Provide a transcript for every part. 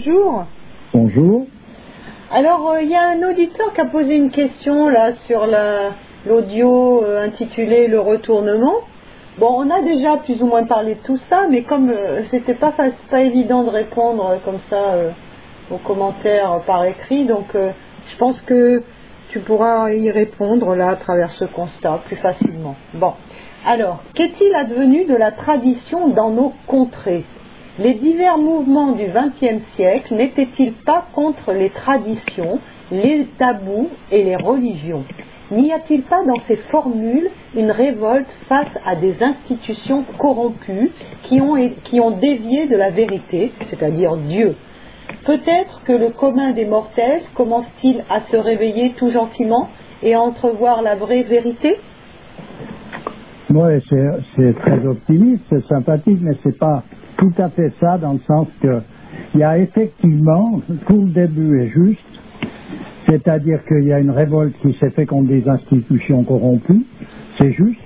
bonjour. Bonjour. Alors, il y a un auditeur qui a posé une question là sur l'audio intitulé Le retournement. Bon, on a déjà plus ou moins parlé de tout ça, mais comme c'était pas évident de répondre comme ça aux commentaires par écrit, donc je pense que tu pourras y répondre là à travers ce constat plus facilement. Bon, alors, qu'est-il advenu de la tradition dans nos contrées? Les divers mouvements du XXe siècle n'étaient-ils pas contre les traditions, les tabous et les religions? N'y a-t-il pas dans ces formules une révolte face à des institutions corrompues qui ont dévié de la vérité, c'est-à-dire Dieu? Peut-être que le commun des mortels commence-t-il à se réveiller tout gentiment et à entrevoir la vraie vérité? Oui, c'est très optimiste, c'est sympathique, mais c'est pas tout à fait ça, dans le sens que il y a effectivement, tout le début est juste, c'est-à-dire qu'il y a une révolte qui s'est faite contre des institutions corrompues, c'est juste,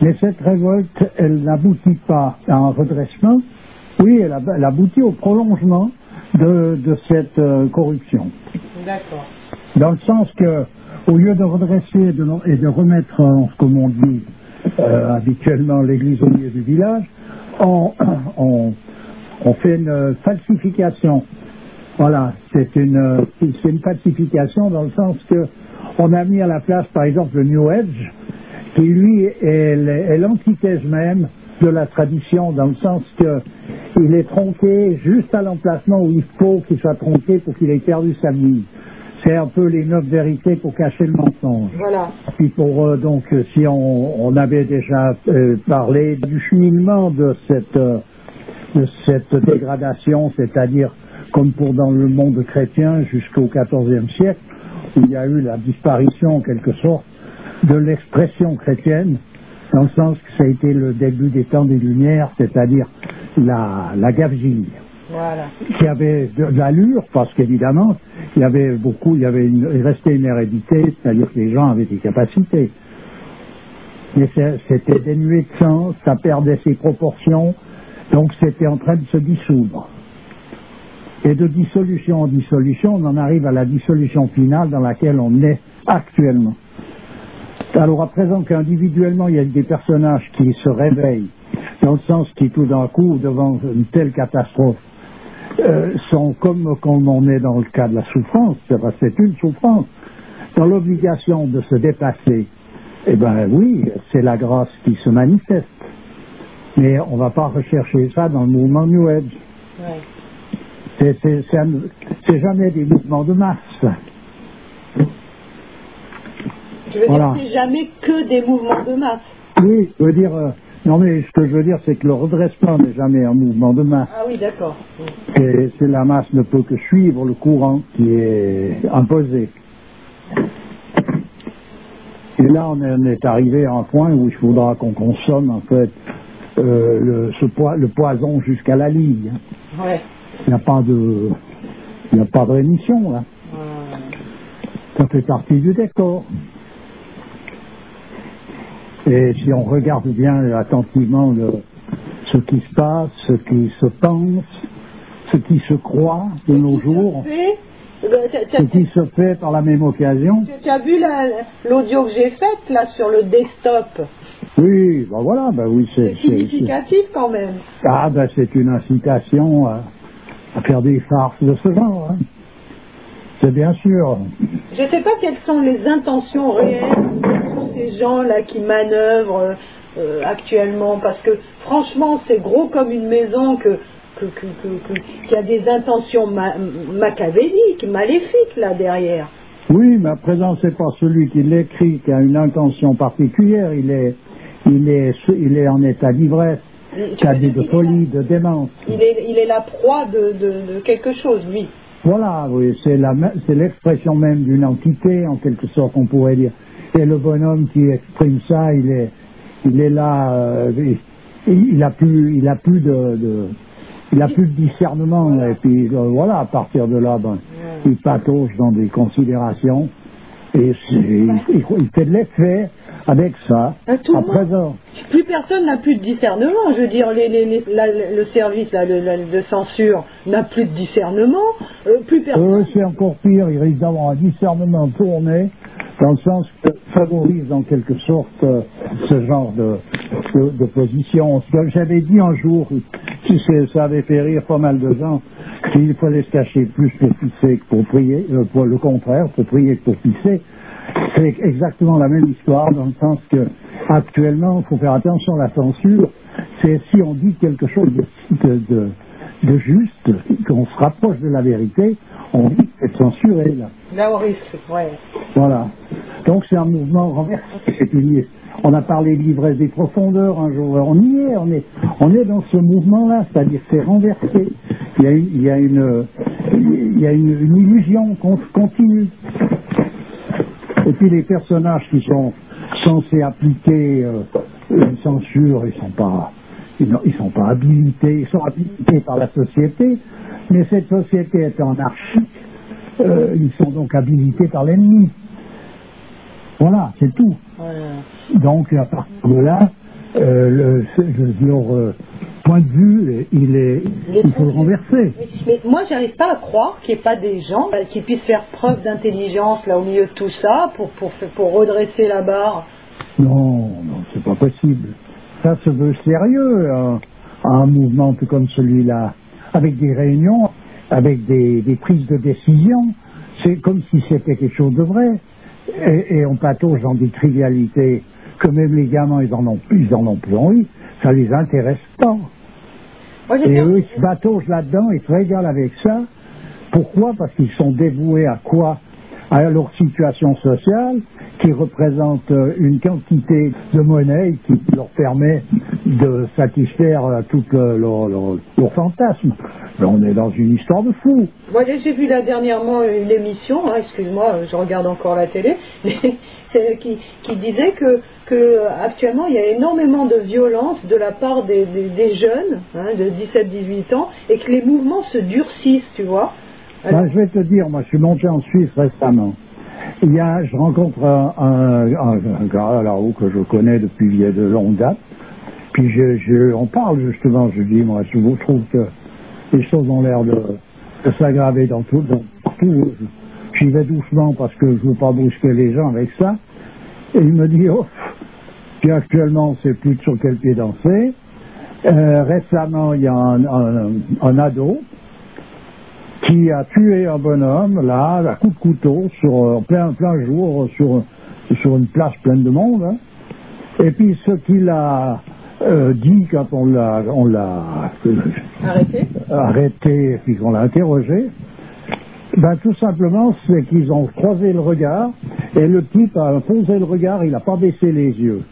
mais cette révolte, elle n'aboutit pas à un redressement, oui, elle aboutit au prolongement de cette corruption. D'accord. Dans le sens que, au lieu de redresser et de remettre, comme on dit habituellement, l'église au milieu du village, on fait une falsification. Voilà, c'est une falsification dans le sens que on a mis à la place, par exemple, le New Age, qui lui est l'antithèse même de la tradition, dans le sens que il est tronqué juste à l'emplacement où il faut qu'il soit tronqué pour qu'il ait perdu sa vie. C'est un peu les 9 vérités pour cacher le mensonge. Voilà. Puis pour donc, si on avait déjà parlé du cheminement de cette dégradation, c'est-à-dire comme pour dans le monde chrétien jusqu'au XIVe siècle, où il y a eu la disparition en quelque sorte de l'expression chrétienne, dans le sens que ça a été le début des temps des Lumières, c'est-à-dire la gabegie. Voilà. Qui avait de l'allure, parce qu'évidemment, il restait une hérédité, c'est-à-dire que les gens avaient des capacités. Mais c'était dénué de sens, ça perdait ses proportions, donc c'était en train de se dissoudre. Et de dissolution en dissolution, on en arrive à la dissolution finale dans laquelle on est actuellement. Alors à présent qu'individuellement, il y a des personnages qui se réveillent, dans le sens qui tout d'un coup, devant une telle catastrophe, sont comme on est dans le cas de la souffrance, c'est une souffrance, dans l'obligation de se dépasser. Eh bien oui, c'est la grâce qui se manifeste. Mais on ne va pas rechercher ça dans le mouvement New Age. Ouais. C'est jamais des mouvements de masse. Tu veux dire que c'est jamais que des mouvements de masse? Oui, je veux dire... non, mais ce que je veux dire, c'est que le redressement n'est jamais un mouvement de masse. Ah oui, d'accord. C'est la masse ne peut que suivre le courant qui est imposé. Et là, on est arrivé à un point où il faudra qu'on consomme, en fait, le poison jusqu'à la ligne. Ouais. Il n'y a pas de rémission, là. Ça fait partie du décor. Et si on regarde bien attentivement ce qui se passe, ce qui se pense, ce qui se croit de nos jours, ce qui se fait par la même occasion. Tu as vu l'audio que j'ai faite là sur le desktop? Oui, ben voilà, ben oui, c'est significatif quand même. Ah ben c'est une incitation à faire des farces de ce genre. Hein. C'est bien sûr. Je ne sais pas quelles sont les intentions réelles de ces gens-là qui manœuvrent actuellement, parce que franchement, c'est gros comme une maison qui a des intentions machiavéliques, maléfiques là derrière. Oui, mais à présent, c'est pas celui qui l'écrit qui a une intention particulière, il est en état d'ivresse, de folie, de démence. Il est la proie de quelque chose, lui. Voilà, oui, c'est l'expression même d'une entité, en quelque sorte, on pourrait dire. Et le bonhomme qui exprime ça, il est là, il a plus de discernement, et puis voilà, à partir de là, il patauge dans des considérations Et il fait de l'effet avec ça. Tout À le monde. présent. Plus personne n'a plus de discernement. Je veux dire, le service là, de censure n'a plus de discernement. Plus personne. C'est encore pire, il risque d'avoir un discernement tourné, dans le sens que favorise en quelque sorte ce genre de position. Ce que j'avais dit un jour, ça avait fait rire pas mal de gens, qu'il fallait se cacher plus pour pisser que pour prier, pour le contraire, pour prier que pour pisser. C'est exactement la même histoire, dans le sens que actuellement, il faut faire attention à la censure. C'est si on dit quelque chose de juste, qu'on se rapproche de la vérité, on dit que c'est censuré, là. Là, on risque, ouais. Voilà. Donc c'est un mouvement renversé. On a parlé de l'ivresse des profondeurs un jour. On y est, on est dans ce mouvement-là, c'est-à-dire que c'est renversé. Il y a une illusion continue. Et puis les personnages qui sont censés appliquer une censure, ils sont pas habilités, ils sont habilités par la société, mais cette société est anarchique, ils sont donc habilités par l'ennemi. Voilà, c'est tout. Donc à partir de là, leur point de vue, il faut le renverser. Mais moi, j'arrive pas à croire qu'il n'y ait pas des gens qui puissent faire preuve d'intelligence là au milieu de tout ça pour redresser la barre. Non, c'est pas possible. Ça se veut sérieux, un mouvement tout comme celui-là, avec des réunions, avec des prises de décision. C'est comme si c'était quelque chose de vrai. Et on patauge dans des trivialités que même les gamins, ils en ont plus envie. Ça les intéresse pas. Et eux, ils se bataugent là-dedans, ils se régalent avec ça. Pourquoi? Parce qu'ils sont dévoués à quoi? À leur situation sociale, qui représente une quantité de monnaie qui leur permet de satisfaire tout leur fantasme. Là, on est dans une histoire de fou. Moi, j'ai vu là dernièrement une émission, excuse-moi, je regarde encore la télé, mais qui disait que actuellement il y a énormément de violence de la part des jeunes de 17-18 ans et que les mouvements se durcissent, tu vois. Alors, je vais te dire, moi je suis monté en Suisse récemment. Je rencontre un gars là-haut que je connais depuis de longue date. Puis on parle justement, je dis, moi je trouve que les choses ont l'air de s'aggraver partout. J'y vais doucement parce que je ne veux pas brusquer les gens avec ça. Et il me dit, puis actuellement on ne sait plus sur quel pied danser. Récemment, il y a un ado qui a tué un bonhomme, là, à coups de couteau, sur plein jour, sur une place pleine de monde. Hein. Et puis ce qu'il a dit quand on l'a arrêté et puis qu'on l'a interrogé, tout simplement, c'est qu'ils ont croisé le regard, et le type a posé le regard, il n'a pas baissé les yeux.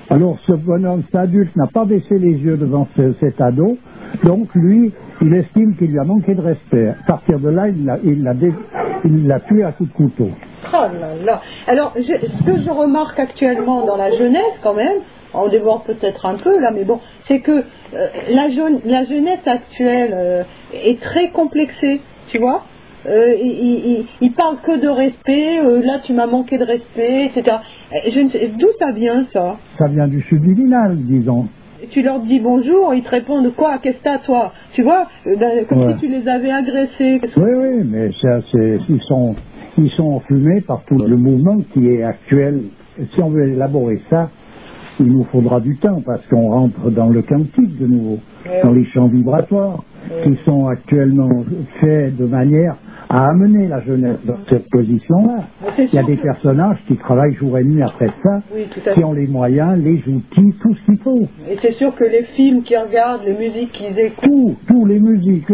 Alors ce bonhomme, cet adulte, n'a pas baissé les yeux devant cet ado, donc lui, il estime qu'il lui a manqué de respect. À partir de là, il l'a tué à coups de couteau. Oh là là. Alors, ce que je remarque actuellement dans la jeunesse, quand même, on déborde peut-être un peu là, mais bon, c'est que la jeunesse actuelle est très complexée, tu vois. Il parle que de respect, là tu m'as manqué de respect, etc. Je ne sais d'où ça vient, ça. Ça vient du subliminal, disons. Tu leur dis bonjour, ils te répondent quoi, qu'est-ce que t'as toi? Tu vois, comme si tu les avais agressés. Oui, mais ils sont enfumés par tout le mouvement qui est actuel. Et si on veut élaborer ça, il nous faudra du temps parce qu'on rentre dans le quantique de nouveau, dans les champs vibratoires qui sont actuellement faits de manière à amener la jeunesse dans cette position-là. Il y a des personnages qui travaillent jour et nuit après ça, qui ont les moyens, les outils, tout ce qu'il faut. Et c'est sûr que les films qu'ils regardent, les musiques qu'ils écoutent... Tous les musiques,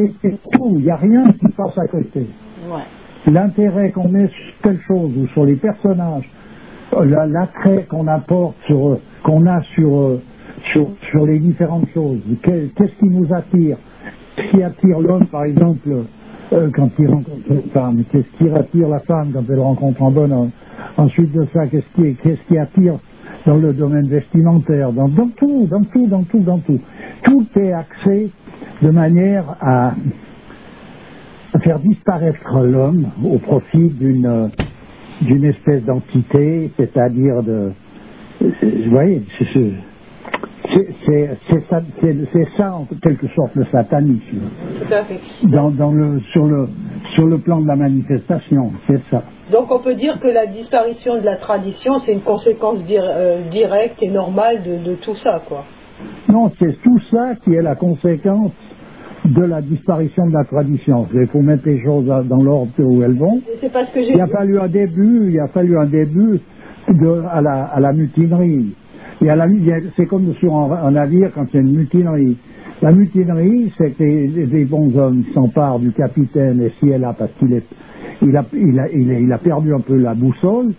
tout, il n'y a rien qui passe à côté. Ouais. L'intérêt qu'on met sur quelque chose ou sur les personnages, l'attrait qu'on apporte qu'on a sur les différentes choses, qu'est-ce qui nous attire? Qu'est-ce qui attire l'homme, par exemple, quand il rencontre une femme? Qu'est-ce qui attire la femme quand elle rencontre un bonhomme? Ensuite de ça, qu'est-ce qui attire dans le domaine vestimentaire? Dans tout. Tout est axé de manière à faire disparaître l'homme au profit d'une espèce d'entité, c'est-à-dire de... Vous voyez, c'est ça en quelque sorte le satanisme. Tout à fait. Sur le plan de la manifestation, c'est ça. Donc on peut dire que la disparition de la tradition, c'est une conséquence directe et normale de tout ça, quoi. Non, c'est tout ça qui est la conséquence de la disparition de la tradition. Il faut mettre les choses dans l'ordre où elles vont. C'est parce que il a fallu un début à la mutinerie. C'est comme sur un navire quand il y a une mutinerie. La mutinerie, c'est que les bons hommes s'emparent du capitaine et si elle a parce qu'il a perdu un peu la boussole,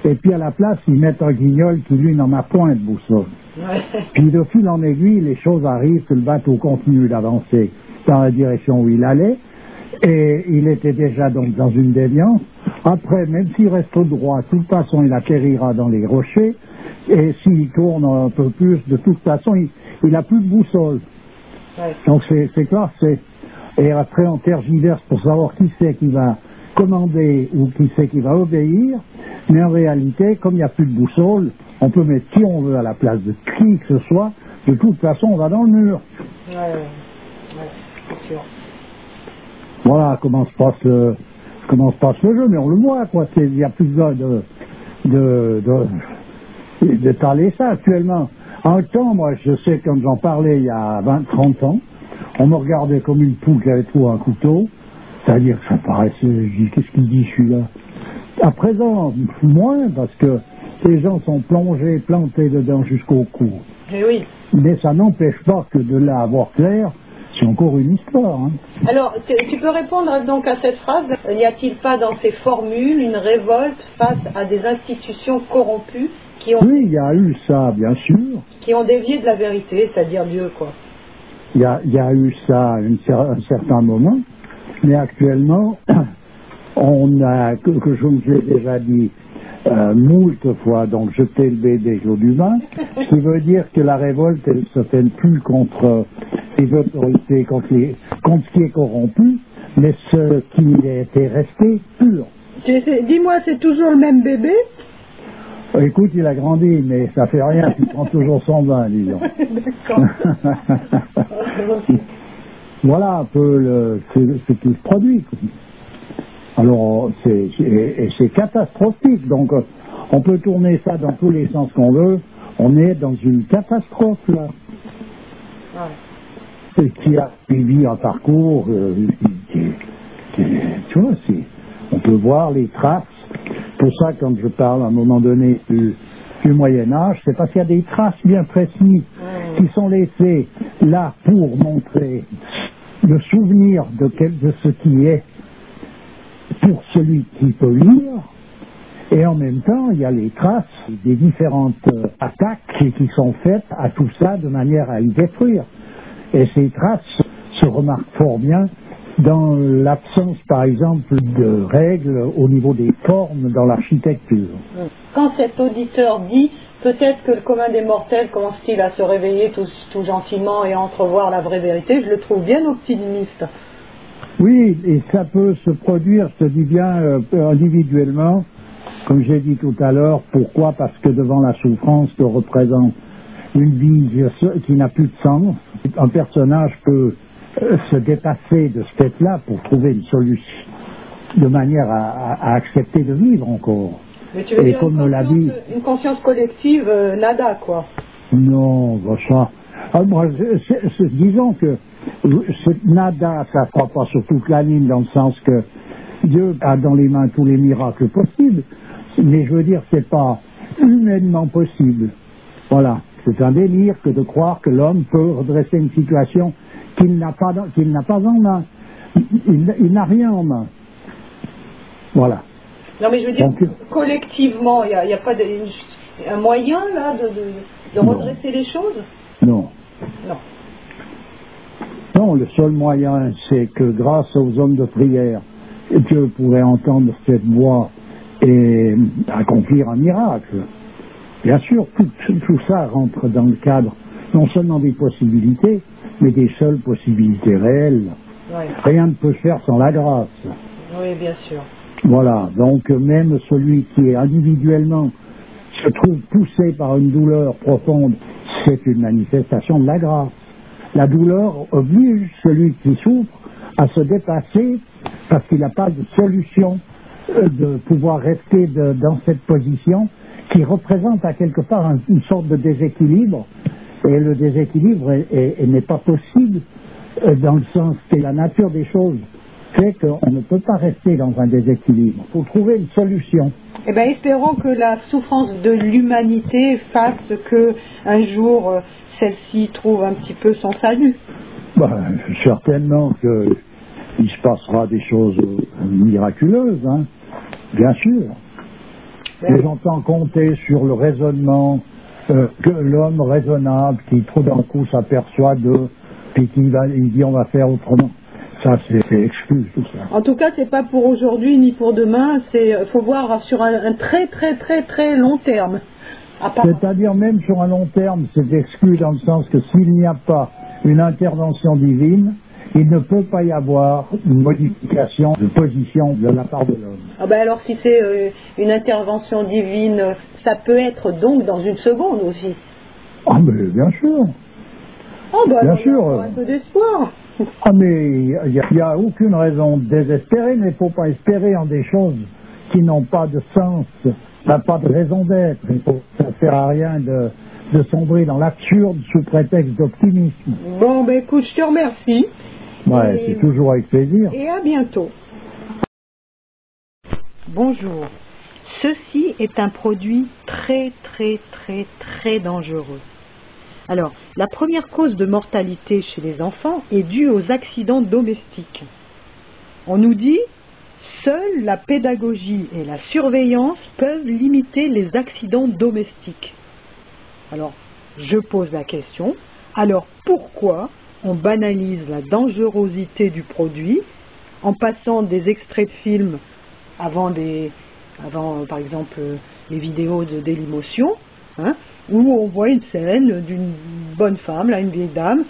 et puis à la place, ils mettent un guignol qui lui n'en a point de boussole. Ouais. Puis de fil en aiguille, les choses arrivent que le bateau continue d'avancer dans la direction où il allait, et il était déjà donc dans une déviance. Après, même s'il reste au droit, de toute façon, il atterrira dans les rochers, et s'il tourne un peu plus, de toute façon, il n'a plus de boussole. Ouais. Donc c'est clair, et après on tergiverse pour savoir qui c'est qui va commander ou qui c'est qui va obéir, mais en réalité, comme il n'y a plus de boussole, on peut mettre qui on veut à la place de qui que ce soit, de toute façon on va dans le mur. Ouais, c'est sûr. Voilà comment se passe le jeu, mais on le voit, quoi. Il n'y a plus besoin de parler ça actuellement. En même temps, moi, je sais, quand j'en parlais il y a 20-30 ans, on me regardait comme une poule qui avait trouvé un couteau, c'est-à-dire que ça paraissait, je dis, qu'est-ce qu'il dit, celui-là? À présent, moins, parce que les gens sont plongés, plantés dedans jusqu'au cou. Eh oui. Mais ça n'empêche pas que de là avoir clair, c'est encore une histoire. Hein. Alors, tu peux répondre donc à cette phrase. N'y a-t-il pas dans ces formules une révolte face à des institutions corrompues qui ont... Oui, il y a eu ça, bien sûr. Qui ont dévié de la vérité, c'est-à-dire Dieu, quoi. Il y a eu ça à un certain moment, mais actuellement, on a, que je vous ai déjà dit moult fois, donc jeter le bébé l'eau du vin, ce qui veut dire que la révolte, elle se fait plus contre les autorités, contre ce qui est corrompu, mais ce qui était resté pur. Dis-moi, c'est toujours le même bébé? Écoute, il a grandi, mais ça fait rien, il prend toujours son vin, disons. Voilà un peu ce qui se produit. Alors, c'est catastrophique, donc on peut tourner ça dans tous les sens qu'on veut, on est dans une catastrophe, là. Ouais. Et qui a suivi un parcours, tu vois, on peut voir les traces. Pour ça, quand je parle à un moment donné du Moyen-Âge, c'est parce qu'il y a des traces bien précises qui sont laissées là pour montrer le souvenir de ce qui est pour celui qui peut lire, et en même temps, il y a les traces des différentes attaques qui sont faites à tout ça de manière à y détruire. Et ces traces se remarquent fort bien dans l'absence, par exemple, de règles au niveau des formes dans l'architecture. Quand cet auditeur dit « peut-être que le commun des mortels commence-t-il à se réveiller tout gentiment et à entrevoir la vraie vérité », je le trouve bien optimiste. Oui, et ça peut se produire, je te dis bien, individuellement, comme j'ai dit tout à l'heure. Pourquoi? Parce que devant la souffrance que représente une vie qui n'a plus de sens, un personnage peut se dépasser de ce fait-là pour trouver une solution, de manière à accepter de vivre encore. Mais tu veux dire une conscience collective, nada, quoi. Non, ça... moi, disons que nada, ça ne fera pas sur toute la ligne, dans le sens que Dieu a dans les mains tous les miracles possibles, mais je veux dire, c'est pas humainement possible. Voilà. C'est un délire que de croire que l'homme peut redresser une situation qu'il n'a pas en main. Il n'a rien en main. Voilà. Non, mais je veux dire, donc, collectivement, il n'y a pas un moyen, là, de redresser les choses? Non. Non. Non, le seul moyen, c'est que grâce aux hommes de prière, Dieu pourrait entendre cette voix et accomplir un miracle. Bien sûr, tout ça rentre dans le cadre non seulement des possibilités, mais des seules possibilités réelles. Ouais. Rien ne peut se faire sans la grâce. Oui, bien sûr. Voilà, donc même celui qui est individuellement se trouve poussé par une douleur profonde, c'est une manifestation de la grâce. La douleur oblige celui qui souffre à se dépasser parce qu'il n'a pas de solution de pouvoir rester dans cette position qui représente à quelque part une sorte de déséquilibre. Et le déséquilibre n'est pas possible dans le sens que la nature des choses fait qu'on ne peut pas rester dans un déséquilibre. Il faut trouver une solution. Eh bien, espérons que la souffrance de l'humanité fasse que un jour celle-ci trouve un petit peu son salut. Ben, certainement qu'il se passera des choses miraculeuses, hein, bien sûr. Ben, Et j'entends compter sur le raisonnement que l'homme raisonnable qui tout d'un coup s'aperçoit puis il dit on va faire autrement. Ça, c'est exclu, tout ça. En tout cas, c'est pas pour aujourd'hui ni pour demain. Faut voir sur un très très très très long terme. C'est-à-dire même sur un long terme, c'est exclu dans le sens que s'il n'y a pas une intervention divine, il ne peut pas y avoir une modification de position de la part de l'homme. Ah ben alors si c'est une intervention divine, ça peut être donc dans une seconde aussi. Ah mais bien sûr. Oh ben bien alors, sûr. un peu d'espoir. Ah mais il n'y a aucune raison de désespérer, mais il ne faut pas espérer en des choses qui n'ont pas de sens, pas de raison d'être. Ça ne sert à rien de sombrer dans l'absurde sous prétexte d'optimisme. Bon ben écoute, je te remercie. Ouais, c'est toujours avec plaisir. Et à bientôt. Bonjour. Ceci est un produit très très très très dangereux. Alors, la première cause de mortalité chez les enfants est due aux accidents domestiques. On nous dit, seule la pédagogie et la surveillance peuvent limiter les accidents domestiques. Alors, je pose la question, alors pourquoi on banalise la dangerosité du produit en passant des extraits de films avant par exemple, les vidéos de Dailymotion, hein, où on voit une scène d'une bonne femme, là, une vieille dame,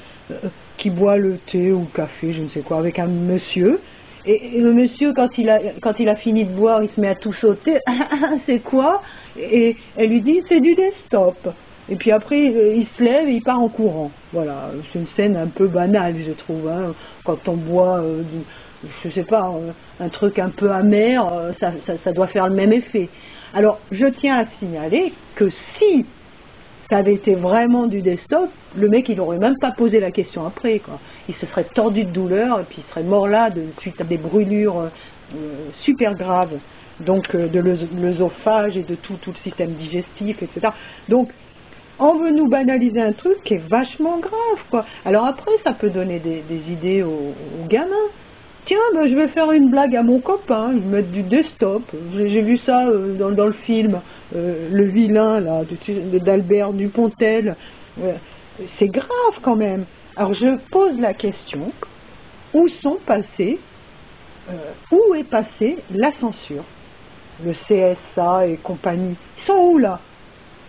qui boit le thé ou le café, je ne sais quoi, avec un monsieur. Et le monsieur, quand il a fini de boire, il se met à tout sauter. C'est quoi? Et elle lui dit, c'est du desktop. Et puis après, il se lève et il part en courant. Voilà, c'est une scène un peu banale, je trouve. Hein. Quand on boit, je sais pas, un truc un peu amer, ça doit faire le même effet. Alors, je tiens à signaler que si ça avait été vraiment du desktop, le mec, il n'aurait même pas posé la question après, quoi. Il se serait tordu de douleur et puis il serait mort là suite à des brûlures super graves, donc de l'œsophage et de tout le système digestif, etc. Donc, on veut nous banaliser un truc qui est vachement grave, quoi. Alors après, ça peut donner des idées aux gamins. Tiens, ben, je vais faire une blague à mon copain, je vais mettre du desktop. J'ai vu ça dans le film, Le Vilain, là, d'Albert Dupontel. C'est grave quand même. Alors je pose la question, où est passée la censure? Le CSA et compagnie, ils sont où là?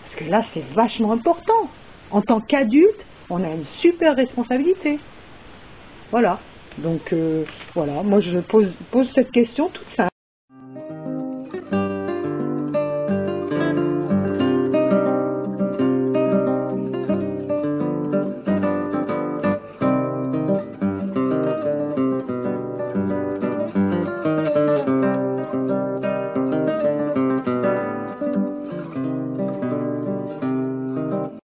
Parce que là, c'est vachement important. En tant qu'adulte, on a une super responsabilité. Voilà. Donc, voilà, moi je pose cette question toute simple.